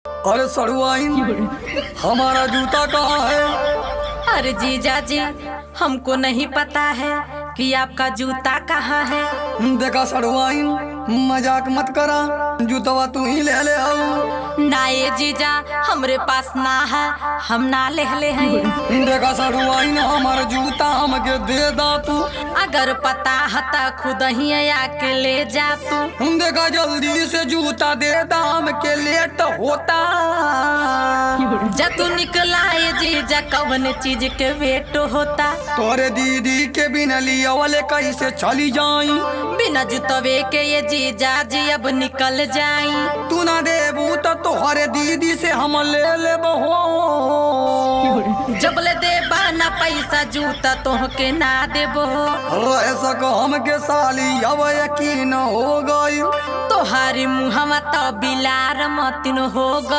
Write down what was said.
अरे सड़ुआइन, हमारा जूता कहाँ है? अरे जीजा जी, हमको नहीं पता है कि आपका जूता कहाँ है। देखा सड़ुआइन, मजाक मत करा, जूतवा तू ही ले ले आओ। ना ये जीजा, हमरे पास ना है, हम ना ले हैं। देखा सड़ुआइन, हमारा जूता हमके दे दा तू। अगर पता है तो खुद ही आके ले जा तू। देखा जल्दी से जूता दे दा, हमके लेट होता। जब तू निकला ये जीजा, कौन चीज के वेट होता। तोरे दीदी के बिना लिया वाले कैसे चली जाई? बिना जूतवे के ये जीजा जी अब निकल जाई। तू ना देबू तो तोहरे दीदी से हम ले ले बहो। जब ले देबा ना पैसा, जूता तोहके ना देबो। ऐसा को हमके साली अब यकीन हो गई। तोहारी मुहवा तो बिलार मतिन हो गई।